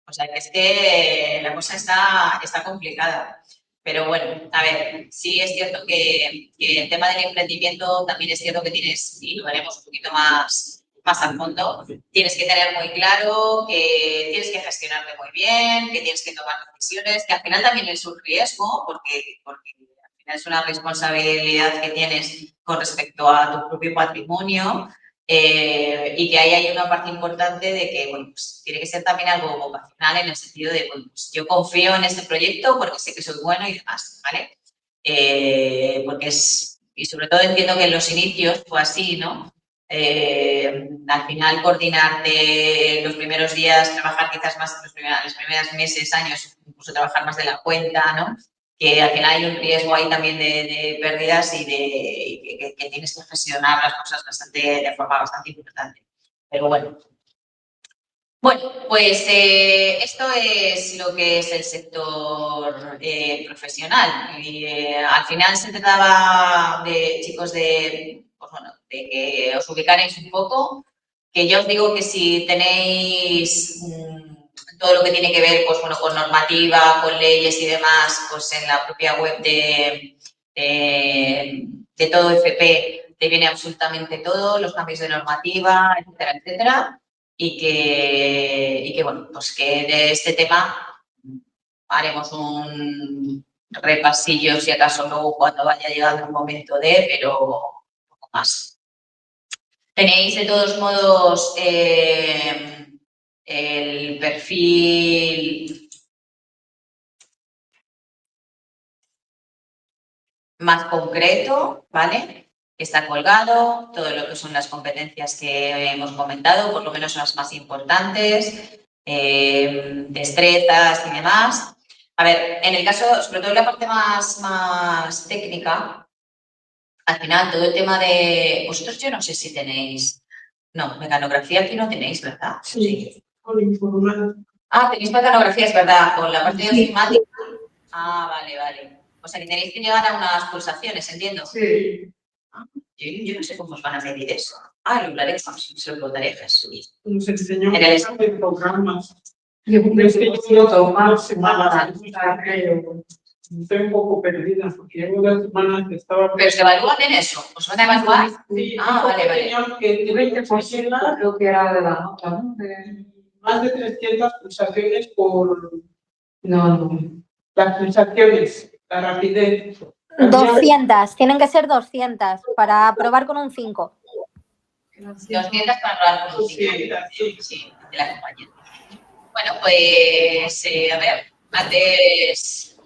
E: O sea, que es que la cosa está complicada. Pero bueno, a ver, sí es cierto que el tema del emprendimiento también es cierto que tienes, y lo veremos un poquito más al fondo, tienes que tener muy claro que tienes que gestionarte muy bien, que tienes que tomar decisiones, que al final también es un riesgo, porque al final es una responsabilidad que tienes con respecto a tu propio patrimonio. Y que ahí hay una parte importante de que, bueno, pues tiene que ser también algo vocacional en el sentido de, bueno, pues yo confío en este proyecto porque sé que soy bueno y demás, ¿vale? Porque y sobre todo entiendo que en los inicios fue así, ¿no? Al final coordinarte los primeros días, trabajar quizás más los primeros meses, años, incluso trabajar más de la cuenta, ¿no? Que al final hay un riesgo ahí también de pérdidas y que tienes que gestionar las cosas de forma bastante importante. Pero bueno. Bueno, pues esto es lo que es el sector profesional. Y, al final se trataba de, chicos, de que os ubicaréis un poco, que yo os digo que si tenéis todo lo que tiene que ver, pues bueno, con normativa, con leyes y demás, pues en la propia web de todo FP te viene absolutamente todo, los cambios de normativa, etcétera, etcétera. Y que bueno, pues que de este tema haremos un repasillo, si acaso luego cuando vaya llegando el momento pero poco más. Tenéis de todos modos el perfil más concreto, ¿vale? Está colgado, todo lo que son las competencias que hemos comentado, por lo menos las más importantes, destrezas y demás. A ver, en el caso, sobre todo en la parte más técnica, al final todo el tema de... Vosotros yo no sé si tenéis... No, mecanografía aquí no tenéis, ¿verdad?
D: Sí, con informática.
E: Ah, tenéis mecanografía, es verdad, con la parte de ofimática. Ah, vale. O sea, que tenéis que llegar a unas pulsaciones, entiendo.
D: Sí.
E: Yo no sé cómo os van a medir eso. Ah, lo hablaré, se lo preguntaré a Jesús.
D: Nos enseñó
E: En el
D: en programas. Es que yo llevo 2 semanas, estoy un poco perdida, porque llevo 2 semanas que estaba...
E: ¿Pero se evalúan en eso? ¿Os van a evaluar?
D: Sí,
E: vale.
D: Que 20%,
B: Creo que era de la nota, ¿no?
D: más de 300 pulsaciones por...
B: No.
D: Las pulsaciones, la rapidez.
F: 200, tienen que ser 200 para probar con un 5.
E: 200 para probar con un 5. Sí, de la compañía. Bueno, pues, a ver, antes,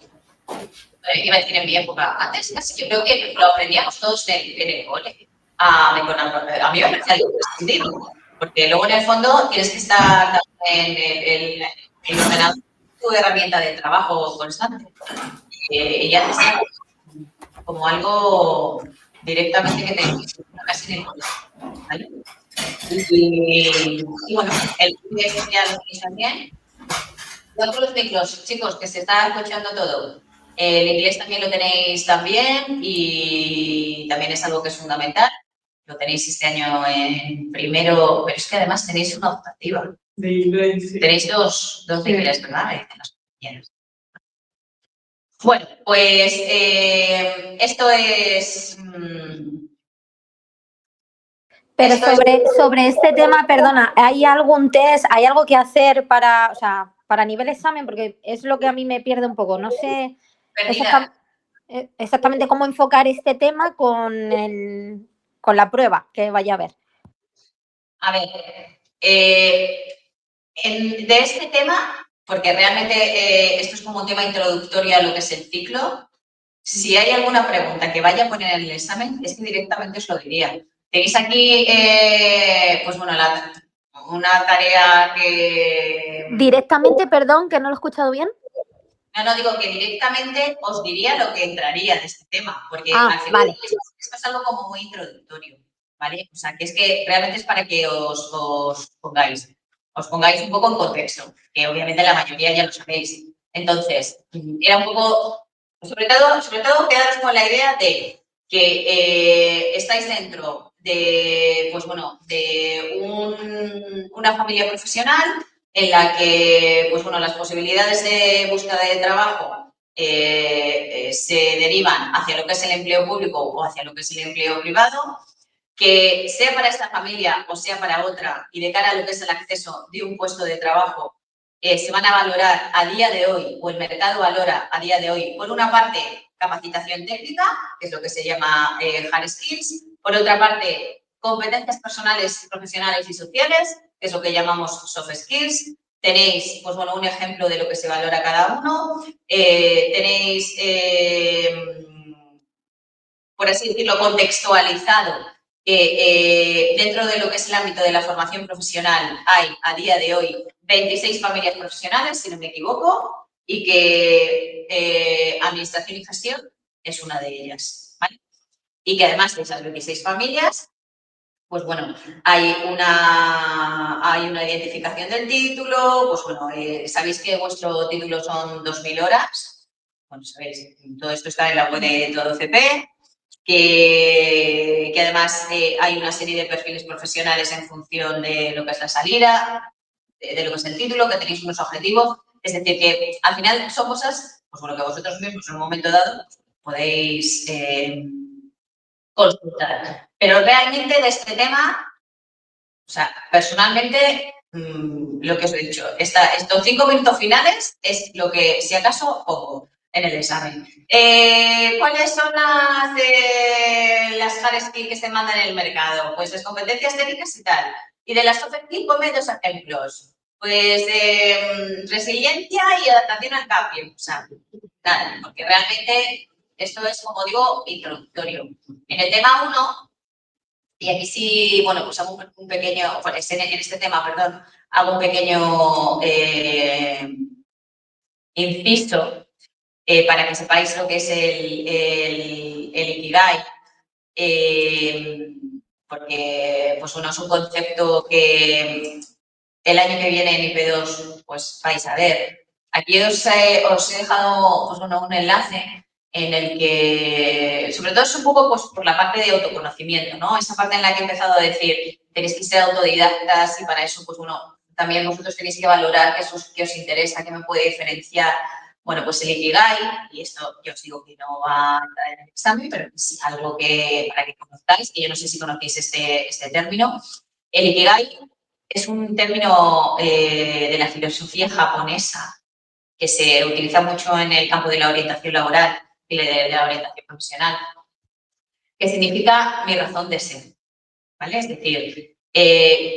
E: iba a decir en mi época, antes casi yo creo que lo aprendíamos todos en el cole. A mí me parecía algo sentido, porque luego en el fondo tienes que estar en el ordenador, tu herramienta de trabajo constante. Y ya está como algo directamente que te casi en el colegio, ¿vale? Y bueno, el ya lo tenéis también. cuidado con los micros, chicos, que se está escuchando todo. El inglés también lo tenéis también y también es algo que es fundamental. Lo tenéis este año en primero, pero es que además tenéis una optativa.
D: De inglés. Sí.
E: Tenéis dos de inglés, ¿verdad? Dicen las compañeras. Bueno, pues esto es...
F: Pero
E: esto es-
F: sobre este tema, perdona, ¿hay algún test, hay algo que hacer para, o sea, para nivel examen? Porque es lo que a mí me pierde un poco. No sé
E: Perdida.
F: exactamente cómo enfocar este tema con la prueba que vaya a haber.
E: A ver, de este tema, porque realmente esto es como un tema introductorio a lo que es el ciclo, si hay alguna pregunta que vaya a poner en el examen, es que directamente os lo diría. Tenéis aquí, pues bueno, una tarea que...
F: Directamente, perdón, que no lo he escuchado bien.
E: No, digo que directamente os diría lo que entraría de este tema, porque al final
F: vale.
E: esto es algo como muy introductorio, ¿vale? O sea, que es que realmente es para que os pongáis un poco en contexto, que obviamente la mayoría ya lo sabéis. Entonces, era un poco, sobre todo quedaros con la idea de que estáis dentro de, pues bueno, de una familia profesional en la que, pues bueno, las posibilidades de búsqueda de trabajo se derivan hacia lo que es el empleo público o hacia lo que es el empleo privado, que sea para esta familia o sea para otra y de cara a lo que es el acceso de un puesto de trabajo, se van a valorar a día de hoy, o el mercado valora a día de hoy, por una parte, capacitación técnica, que es lo que se llama hard skills, por otra parte, competencias personales, profesionales y sociales, que es lo que llamamos soft skills. Tenéis, pues bueno, un ejemplo de lo que se valora cada uno. Tenéis, por así decirlo, contextualizado que dentro de lo que es el ámbito de la formación profesional hay a día de hoy 26 familias profesionales, si no me equivoco, y que administración y gestión es una de ellas, ¿vale? Y que además de esas 26 familias, pues bueno, hay una identificación del título, pues bueno, sabéis que vuestro título son 2.000 horas, bueno, sabéis, todo esto está en la web de Todo CP, que además hay una serie de perfiles profesionales en función de lo que es la salida, de lo que es el título, que tenéis unos objetivos, es decir, que al final son cosas, pues bueno, que vosotros mismos en un momento dado podéis consultar. Pero realmente de este tema, o sea, personalmente, lo que os he dicho, estos 5 minutos finales es lo que, si acaso, pongo en el examen. ¿Cuáles son las hard skills que se mandan en el mercado? Pues las competencias técnicas y tal. Y de las soft skills, ponme 2 ejemplos. Pues resiliencia y adaptación al cambio. O sea, nada, porque realmente esto es, como digo, introductorio. En el tema 1, y aquí sí, bueno, pues hago un pequeño, en este tema, perdón, hago un pequeño inciso para que sepáis lo que es el Ikigai, porque pues bueno, es un concepto que el año que viene en IP2 pues vais a ver. Aquí os he dejado pues, bueno, un enlace en el que, sobre todo es un poco pues, por la parte de autoconocimiento, ¿no? Esa parte en la que he empezado a decir, tenéis que ser autodidactas y para eso, pues bueno, también vosotros tenéis que valorar qué os interesa, qué me puede diferenciar. Bueno, pues el Ikigai, y esto yo os digo que no va a entrar en el examen, pero es algo que para que conozcáis, que yo no sé si conocéis este término. El Ikigai es un término de la filosofía japonesa que se utiliza mucho en el campo de la orientación laboral y de la orientación profesional, que significa mi razón de ser, ¿vale? Es decir,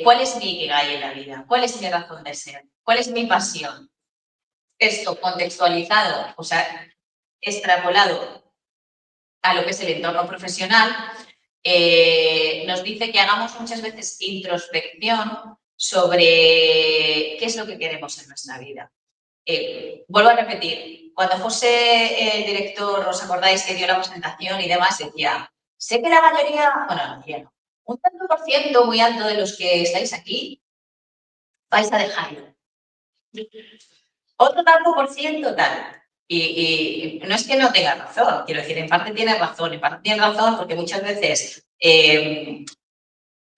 E: ¿cuál es mi Ikigai en la vida? ¿Cuál es mi razón de ser? ¿Cuál es mi pasión? Esto contextualizado, o sea, extrapolado a lo que es el entorno profesional, nos dice que hagamos muchas veces introspección sobre qué es lo que queremos en nuestra vida. Vuelvo a repetir, cuando José, el director, os acordáis que dio la presentación y demás, decía, sé que la mayoría, bueno, la mayoría no, un tanto por ciento muy alto de los que estáis aquí vais a dejarlo. otro tanto por ciento tal. Y no es que no tenga razón, quiero decir, en parte tiene razón porque muchas veces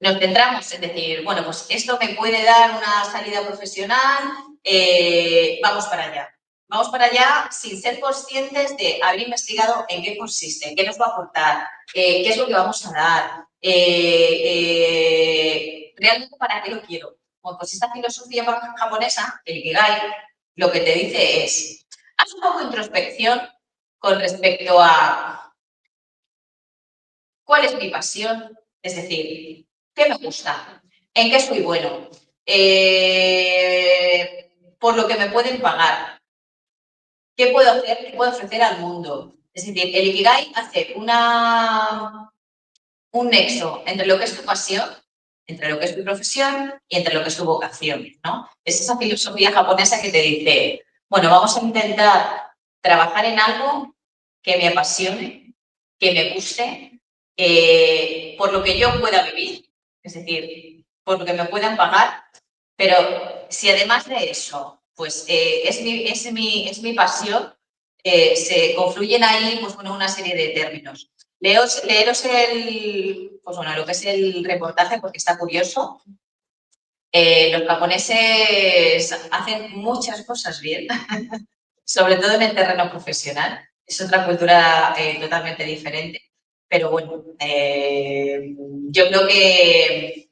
E: nos centramos en decir, bueno, pues esto me puede dar una salida profesional, vamos para allá. Vamos para allá sin ser conscientes de haber investigado en qué consiste, en qué nos va a aportar, qué es lo que vamos a dar, realmente para qué lo quiero. Bueno, pues esta filosofía japonesa, el Ikigai, lo que te dice es, haz un poco de introspección con respecto a cuál es mi pasión, es decir, qué me gusta, en qué soy bueno, por lo que me pueden pagar, qué puedo hacer, qué puedo ofrecer al mundo. Es decir, el Ikigai hace un nexo entre lo que es tu pasión, entre lo que es tu profesión y entre lo que es tu vocación, ¿no? Es esa filosofía japonesa que te dice, bueno, vamos a intentar trabajar en algo que me apasione, que me guste, por lo que yo pueda vivir, es decir, por lo que me puedan pagar, pero si además de eso, pues es mi pasión, se confluyen ahí, pues bueno, una serie de términos. Leeros pues bueno, lo que es el reportaje porque está curioso. Los japoneses hacen muchas cosas bien, sobre todo en el terreno profesional. Es otra cultura totalmente diferente. Pero bueno, yo creo que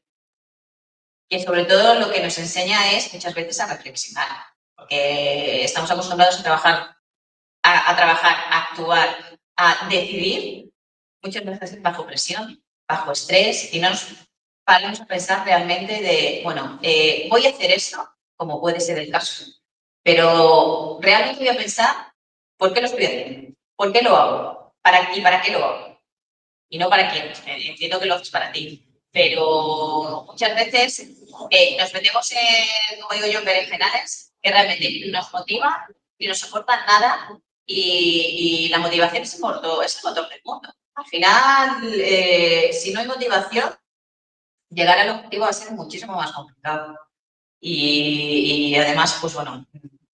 E: sobre todo lo que nos enseña es muchas veces a reflexionar. Porque estamos acostumbrados a trabajar, a actuar, a decidir muchas veces bajo presión, bajo estrés, y no nos paramos a pensar realmente de, bueno, voy a hacer esto, como puede ser el caso, pero realmente voy a pensar por qué lo estoy haciendo, por qué lo hago, para qué lo hago, y no para quién. Entiendo que lo haces para ti, pero muchas veces nos metemos en, como digo yo, en berenjenales que realmente nos motivan y nos aportan nada, y la motivación es el motor del mundo. Al final, si no hay motivación, llegar al objetivo va a ser muchísimo más complicado. Y además, pues bueno,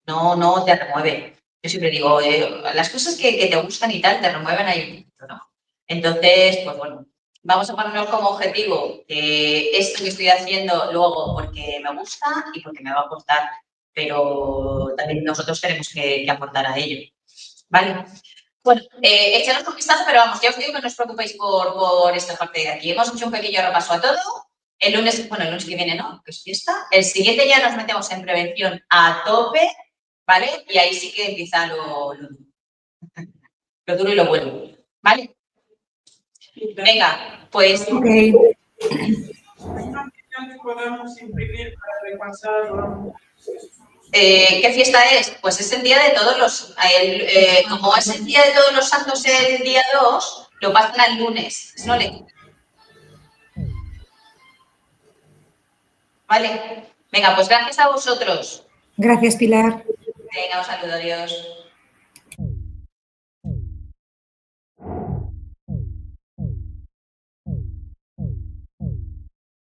E: no te remueve. Yo siempre digo, las cosas que te gustan y tal te remueven ahí un poquito, ¿no? Entonces, pues bueno, vamos a ponernos como objetivo que esto que estoy haciendo luego porque me gusta y porque me va a aportar, pero también nosotros tenemos que aportar a ello. ¿Vale? Bueno, echadnos un vistazo, pero vamos, ya os digo que no os preocupéis por esta parte de aquí. Hemos hecho un pequeño repaso a todo. El lunes que viene no, que es fiesta. El siguiente ya nos metemos en prevención a tope, ¿vale? Y ahí sí que empieza lo duro y lo bueno, ¿vale? Venga, pues...
B: Ok.
D: Podemos imprimir para repasar.
E: ¿Qué fiesta es? Pues es el día de todos los... como es el día de todos los santos el día 2, lo pasan al lunes. No le... Vale. Venga, pues gracias a vosotros.
B: Gracias, Pilar.
E: Venga, un saludo, adiós.